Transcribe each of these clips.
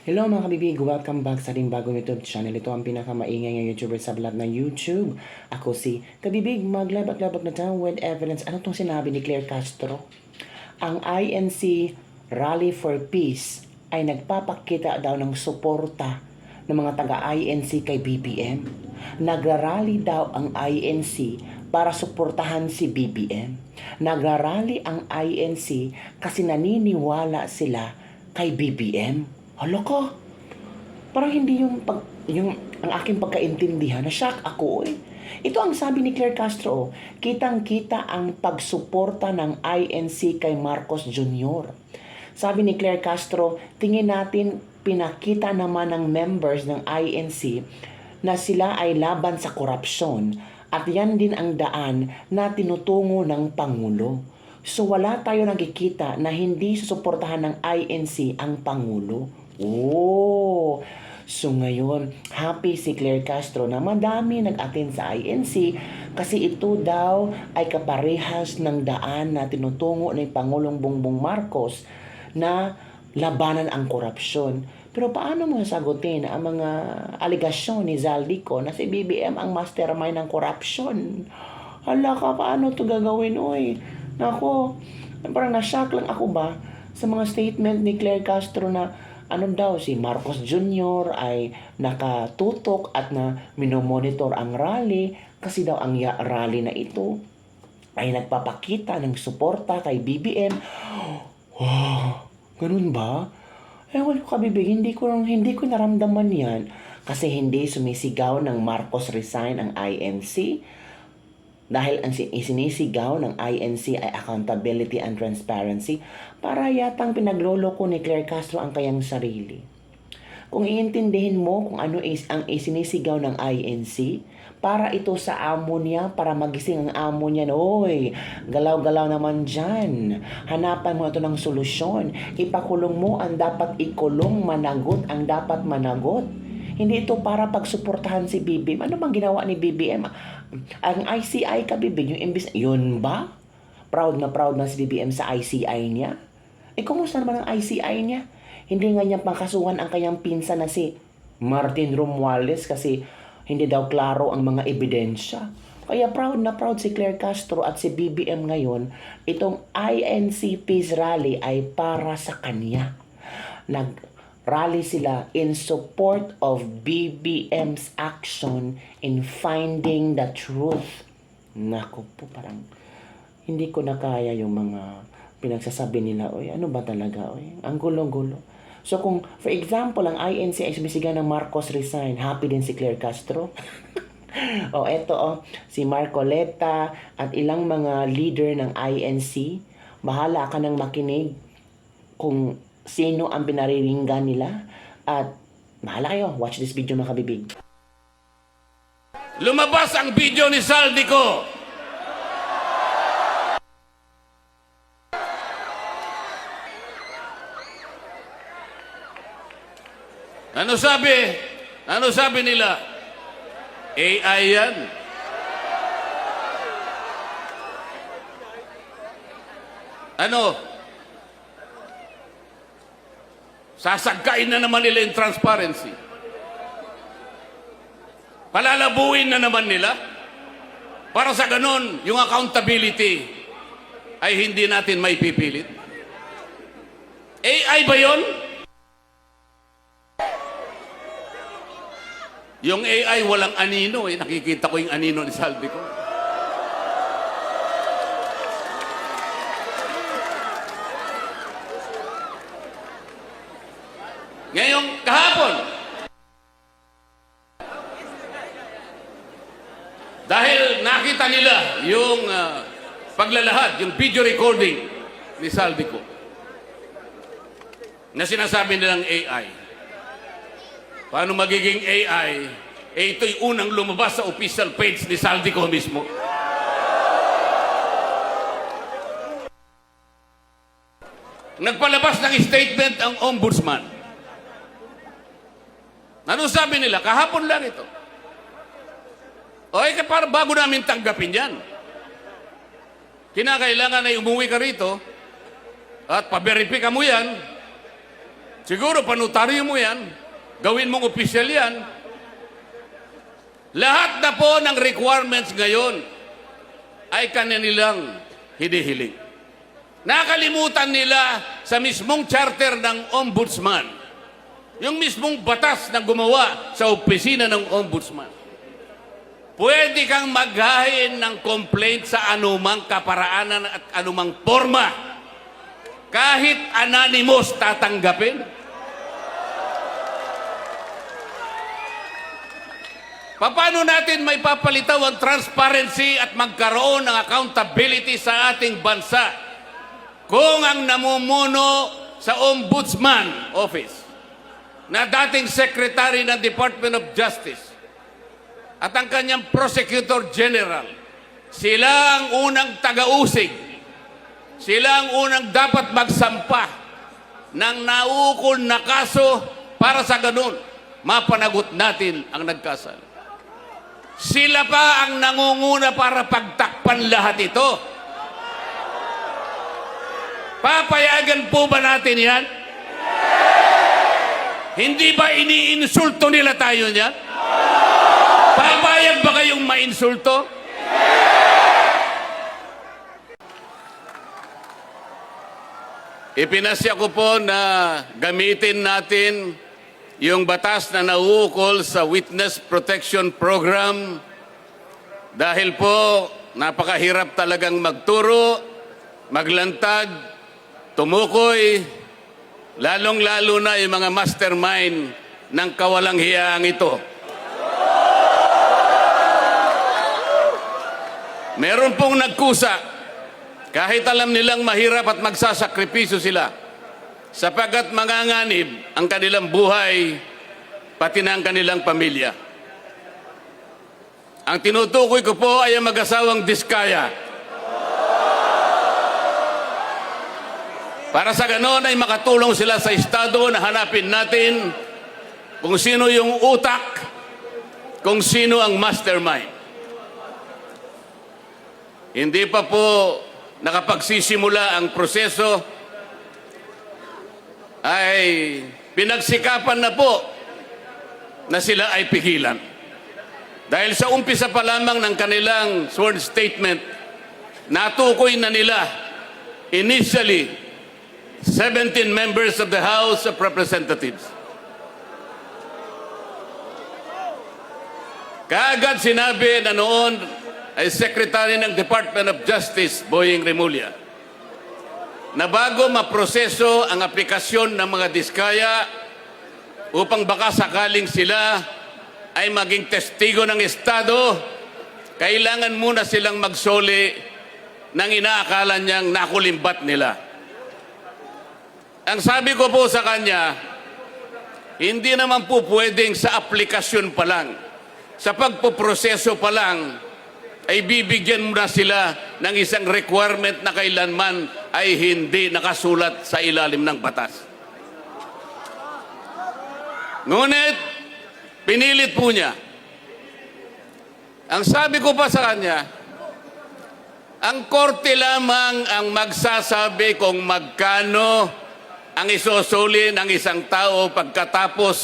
Hello mga kabibig, welcome back sa ating bagong YouTube channel. Ito ang pinakamaingay ng YouTuber sa balat ng YouTube. Ako si Kabibig, maglabag-labag na tayo with evidence. Ano tong sinabi ni Claire Castro? Ang INC Rally for Peace ay nagpapakita daw ng suporta ng mga taga-INC kay BBM. Nagrarally daw ang INC para suportahan si BBM. Nagrarally ang INC kasi naniniwala sila kay BBM. Hala ka, parang hindi yung ang aking pagkaintindihan, na-shock ako eh. Ito ang sabi ni Claire Castro, kitang-kita ang pagsuporta ng INC kay Marcos Jr. Sabi ni Claire Castro, tingin natin pinakita naman ng members ng INC na sila ay laban sa korupsyon at yan din ang daan na tinutungo ng Pangulo. So wala tayo nakikita na hindi susuportahan ng INC ang Pangulo. Oh, so ngayon, happy si Claire Castro na madami nag-attend sa INC kasi ito daw ay kaparehas ng daan na tinutungo ni Pangulong Bongbong Marcos na labanan ang korupsyon. Pero paano mo sagutin ang mga aligasyon ni Zaldico na si BBM ang mastermind ng korupsyon? Hala ka, paano to gagawin, oy? Nako, parang na-shock lang ako ba sa mga statement ni Claire Castro na ano daw, si Marcos Jr. ay nakatutok at na minomonitor ang rally kasi daw ang rally na ito ay nagpapakita ng suporta kay BBM. Wow, ganun ba? Wala ko kabibig, hindi ko naramdaman yan kasi hindi sumisigaw ng Marcos resign ang INC. Dahil ang isinisigaw ng INC ay accountability and transparency, para yatang pinagloloko ni Claire Castro ang kayang sarili. Kung iintindihin mo kung ano ang isinisigaw ng INC, para ito sa amo niya, para magising ang amo niya, oy, galaw-galaw naman dyan. Hanapan mo ito ng solusyon. Ipakulong mo ang dapat ikulong, managot ang dapat managot. Hindi ito para pagsuportahan si BBM. Ano bang ginawa ni BBM? Ang ICI kabibig, yung imbis, yun ba? Proud na si BBM sa ICI niya? Kumusta naman ang ICI niya? Hindi nga niya pangkasuhan ang kanyang pinsan na si Martin Romualdez kasi hindi daw klaro ang mga ebidensya. Kaya proud si Claire Castro at si BBM ngayon, itong INC Peace Rally ay para sa kanya. Rally sila in support of BBM's action in finding the truth. Naku po, parang hindi ko na kaya yung mga pinagsasabi nila. Oy, ano ba talaga? Oy, ang gulo-gulo. So kung, for example, ang INC ay sumisigaw ng Marcos resign, happy din si Claire Castro. Eto si Marcoleta at ilang mga leader ng INC, bahala ka nang makinig kung sino ang pinariringgan nila. At bahala kayo. Watch this video mga kabibig. Lumabas ang video ni Zaldico. Ano sabi? Ano sabi nila? AI yan. Ano? Sasagkain na naman nila yung transparency. Palalabuin na naman nila. Para sa ganon, yung accountability ay hindi natin may pipilit. AI ba yun? Yung AI walang anino eh. Nakikita ko yung anino ni Zaldico. Ngayong kahapon, dahil nakita nila yung paglalahad, yung video recording ni Zaldico na sinasabi nilang AI. Paano magiging AI? Ito'y unang lumabas sa official page ni Zaldico mismo. Nagpalabas ng statement ang ombudsman. Ano sabi nila? Kahapon lang ito. Para bago namin tanggapin yan. Kinakailangan ay umuwi ka rito at pa-verify mo yan Siguro panutaryo mo yan, gawin mong opisyal yan. Lahat na po ng requirements ngayon ay kanilang hinihiling. Nakalimutan nila sa mismong charter ng ombudsman, yung mismong batas na gumawa sa opisina ng ombudsman. Pwede kang maghain ng complaint sa anumang kaparaanan at anumang forma. Kahit anonymous tatanggapin. Paano natin may papalitaw ang transparency at magkaroon ng accountability sa ating bansa kung ang namumuno sa Ombudsman Office na dating Secretary ng Department of Justice at ang kanyang Prosecutor General, sila ang unang taga-usig, sila ang unang dapat magsampa ng naukol na kaso para sa ganun mapanagot natin ang nagkasala. Sila pa ang nangunguna para pagtakpan lahat ito. Papayagan po ba natin yan? Hindi ba iniinsulto nila tayo niyan? Papayag ba kayong mainsulto? Ipinasya ko po na gamitin natin yung batas na nauukol sa Witness Protection Program dahil po napakahirap talagang magturo, maglantad, tumukoy, lalong-lalo na yung mga mastermind ng kawalang hiyaang ito. Meron pong nagkusa, kahit alam nilang mahirap at magsasakripisyo sila, sapagkat manganganib ang kanilang buhay, pati na ang kanilang pamilya. Ang tinutukoy ko po ay ang mag-asawang Diskaya. Para sa ganon ay makatulong sila sa Estado na hanapin natin kung sino yung utak, kung sino ang mastermind. Hindi pa po nakapagsisimula ang proseso, ay pinagsikapan na po na sila ay pigilan. Dahil sa umpisa pa lamang ng kanilang sworn statement, natukoy na nila initially 17 members of the House of Representatives. Kaagad sinabi na noon ay Secretary ng Department of Justice, Boying Remulla, na bago maproseso ang aplikasyon ng mga Diskaya upang baka sakaling sila ay maging testigo ng Estado, kailangan muna silang magsoli ng inaakala niyang nakulimbat nila. Ang sabi ko po sa kanya, hindi naman po pwedeng sa aplikasyon pa lang, sa pagpoproseso pa lang, ay bibigyan mo na sila ng isang requirement na kailanman ay hindi nakasulat sa ilalim ng batas. Ngunit, pinilit po niya. Ang sabi ko pa sa kanya, ang korte lamang ang magsasabi kung magkano ang isusuli ng isang tao pagkatapos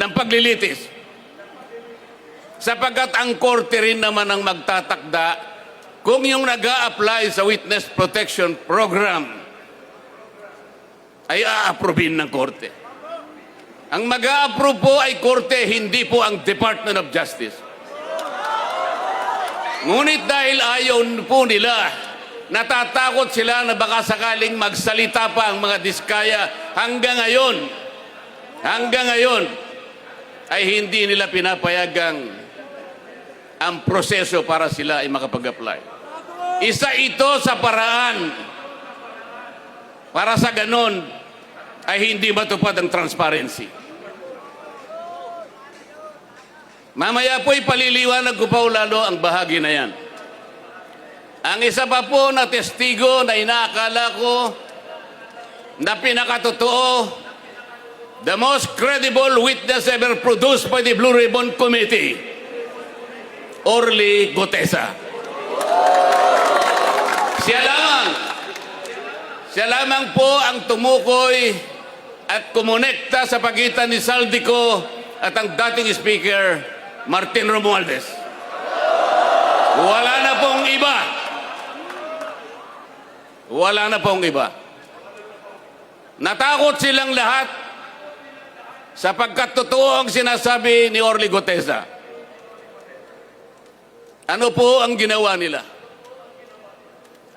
ng paglilitis. Sapagkat ang korte rin naman ang magtatakda kung yung nag-a-apply sa Witness Protection Program ay a-approvein ng korte. Ang mag-a-approve po ay korte, hindi po ang Department of Justice. Ngunit dahil ayaw po nila, natatakot sila na baka sakaling magsalita pa ang mga Diskaya hanggang ngayon ay hindi nila pinapayagang ang proseso para sila ay makapag-apply. Isa ito sa paraan para sa ganon ay hindi matupad ang transparency. Mamaya po ipaliliwanag ko pa lalo ang bahagi na yan. Ang isa pa po na testigo na inaakala ko na pinakatotoo, the most credible witness ever produced by the Blue Ribbon Committee, Orly Gutesa. Siya lamang po ang tumukoy at kumonekta sa pagitan ni Saldico at ang dating Speaker, Martin Romualdez. Wala na pong iba. Wala na pong iba. Natakot silang lahat sapagkat totoo ang sinasabi ni Orly Goteza. Ano po ang ginawa nila?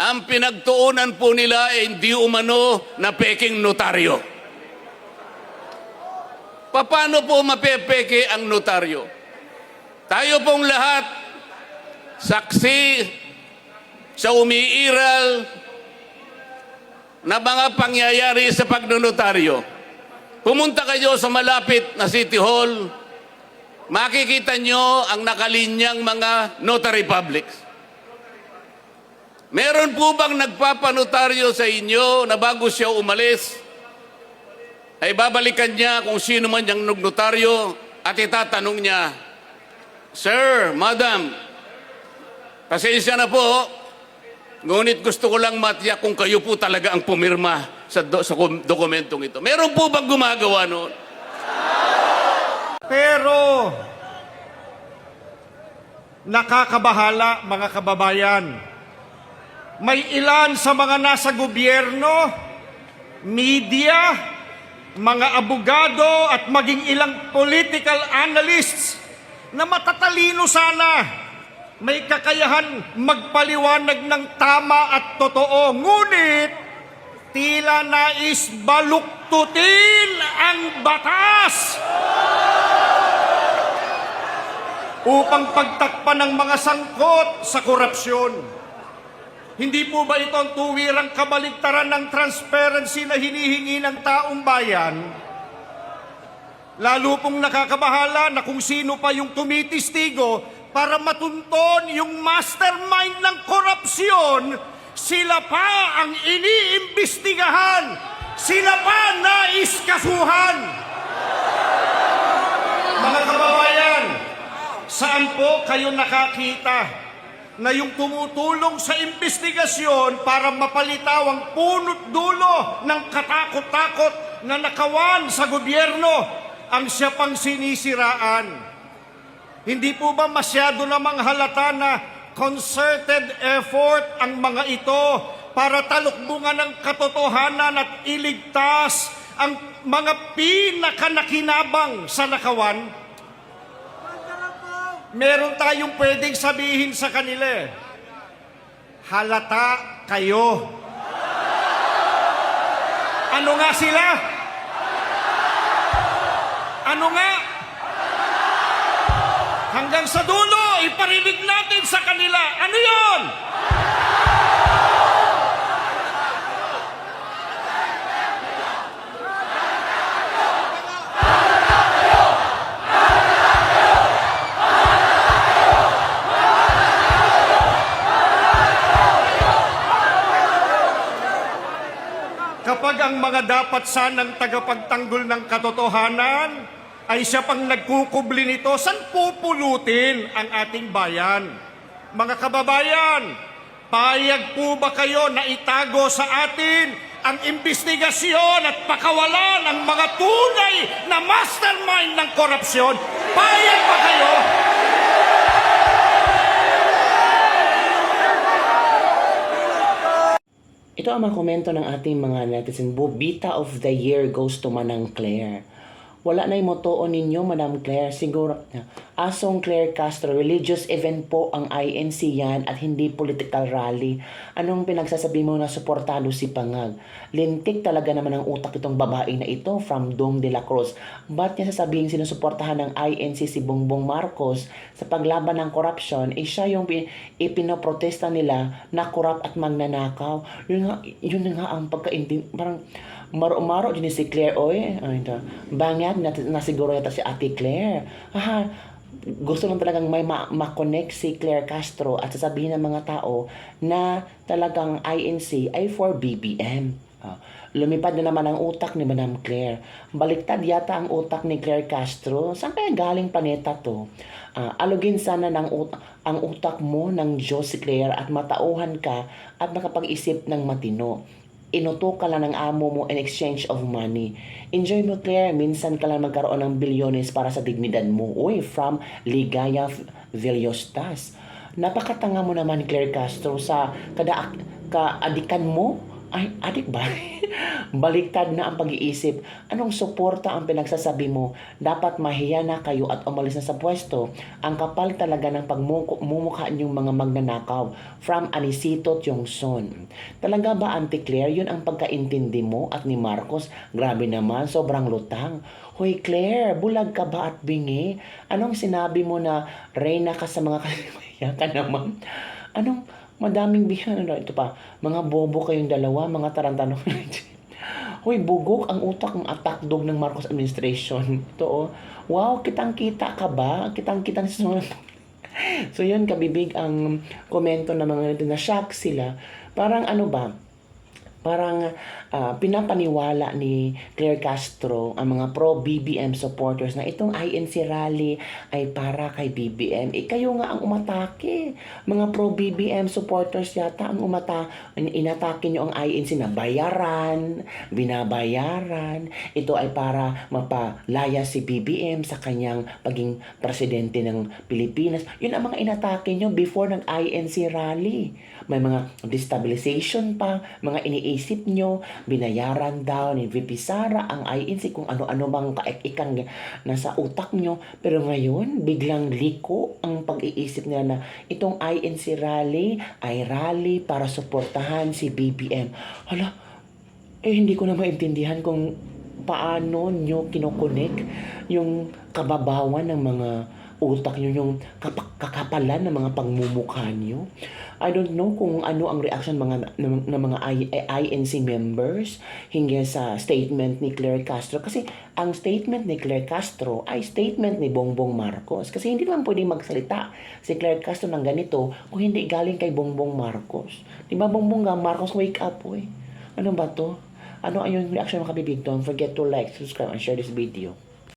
Ang pinagtuunan po nila ay hindi umano na peking notaryo. Paano po mapepeke ang notaryo? Tayo pong lahat, saksi sa umiiral na mga pangyayari sa pagnonotaryo. Pumunta kayo sa malapit na City Hall, makikita nyo ang nakalinyang mga notary publics. Meron po bang nagpapanotaryo sa inyo na bago siya umalis, ay babalikan niya kung sino man yung notaryo at itatanong niya, "Sir, Madam, pasensya na po, ngunit gusto ko lang matiyak kung kayo po talaga ang pumirma sa dokumentong ito." Meron po bang gumagawa noon? Pero nakakabahala, mga kababayan. May ilan sa mga nasa gobyerno, media, mga abogado at maging ilang political analysts na matatalino sana, may kakayahan magpaliwanag ng tama at totoo, ngunit tila nais baluktutin ang batas upang pagtakpan ng mga sangkot sa korupsyon. Hindi po ba ito ang tuwirang kabaligtaran ng transparency na hinihingi ng taong bayan? Lalo pong nakakabahala na kung sino pa yung tumitistigo para matunton yung mastermind ng korupsyon, sila pa ang iniimbestigahan, sila pa naiskasuhan. Mga kababayan, saan po kayo nakakita na yung tumutulong sa investigasyon para mapalitaw ang punot dulo ng katakot-takot na nakawan sa gobyerno ang siya pang sinisiraan? Hindi po ba masyado namang halata na concerted effort ang mga ito para talukbungan ng katotohanan at iligtas ang mga pinakanakinabang sa nakawan? Meron tayong pwedeng sabihin sa kanila, halata kayo. Ano nga sila? Ano nga? Hanggang sa dulo, iparinig natin sa kanila. Ano yon? Kapag ang mga dapat sanang tagapagtanggol ng katotohanan ay siya pang nagkukubli nito, saan pupulutin ang ating bayan? Mga kababayan, payag po ba kayo na itago sa atin ang investigasyon at pakawalan ng mga tunay na mastermind ng korupsyon? Payag ba kayo? Ito ang mga komento ng ating mga netizen. Bobita of the year goes to Manang Claire. Wala na yung motoon ninyo, Madam Claire. Siguro, Asong Claire Castro, religious event po ang INC yan at hindi political rally. Anong pinagsasabi mo na suportado si Pangag? Lintik talaga naman ang utak itong babae na ito from Dong de la Cruz. Ba't niya sasabihin sinusuportahan ng INC si Bongbong Marcos sa paglaban ng corruption? Siya yung ipinoprotesta nila na corrupt at magnanakaw. Yun nga ang pagkaintindi. Parang maro-maro din si Claire, oy. Bangag na siguro yata si Ate Claire. Gusto lang talagang may ma-connect si Claire Castro at sasabihin ng mga tao na talagang INC ay for BBM. Lumipad na naman ang utak ni Madam Claire. Baliktad yata ang utak ni Claire Castro. Saan kaya galing planeta to? Alugin sana ang utak mo ng Diyos si Claire at matauhan ka at makapag-isip ng matino. inuto ka lang ng amo mo in exchange of money. Enjoy mo, Claire. Minsan ka lang magkaroon ng bilyones para sa dignidad mo. Uy, from Ligaya Villostas. Napakatanga mo naman, Claire Castro, sa kaadikan mo. Ay, adik ba? Baliktad na ang pag-iisip. Anong suporta ang pinagsasabi mo? Dapat mahiya na kayo at umalis na sa pwesto. Ang kapal talaga ng pagmumukha niyong mga magnanakaw. From Anisito Tiongson. Talaga ba, Auntie Claire, yun ang pagkaintindi mo at ni Marcos? Grabe naman, sobrang lutang. Hoy Claire, bulag ka ba at bingi? Anong sinabi mo na reyna ka sa mga kaya ka naman? Anong madaming bihan, ano ito pa, mga bobo kayong dalawa, mga tarantano. Hoy, bugok ang utak ng attack dog ng Marcos administration. Ito oh. Wow, kitang-kita ka ba? Kitang-kita sa So yun, kabibig ang komento ng mga nito, na shock sila. Parang ano ba? Parang pinapaniwala ni Claire Castro ang mga pro-BBM supporters na itong INC rally ay para kay BBM. Kayo nga ang umatake. Mga pro-BBM supporters yata ang inatake nyo ang INC na binabayaran. Ito ay para mapalaya si BBM sa kanyang paging presidente ng Pilipinas. Yun ang mga inatake nyo before ng INC rally. May mga destabilization pa, mga iniisip nyo, binayaran daw ni VP Sara ang INC kung ano-ano bang kaikikang nasa utak nyo. Pero ngayon, biglang liko ang pag-iisip nila na itong INC rally ay rally para suportahan si BBM. Hala, hindi ko na maintindihan kung paano nyo kinokonek yung kababawan ng mga utak nyo, yung kakapalan ng mga pagmumukha nyo. I don't know kung ano ang reaction ng mga INC members hinggil sa statement ni Claire Castro. Kasi ang statement ni Claire Castro ay statement ni Bongbong Marcos. Kasi hindi naman pwedeng magsalita si Claire Castro ng ganito kung hindi galing kay Bongbong Marcos. Diba Bongbong Marcos, wake up Ano ba to? Ano ang yung reaction mga kabibig? Don't forget to like, subscribe, and share this video.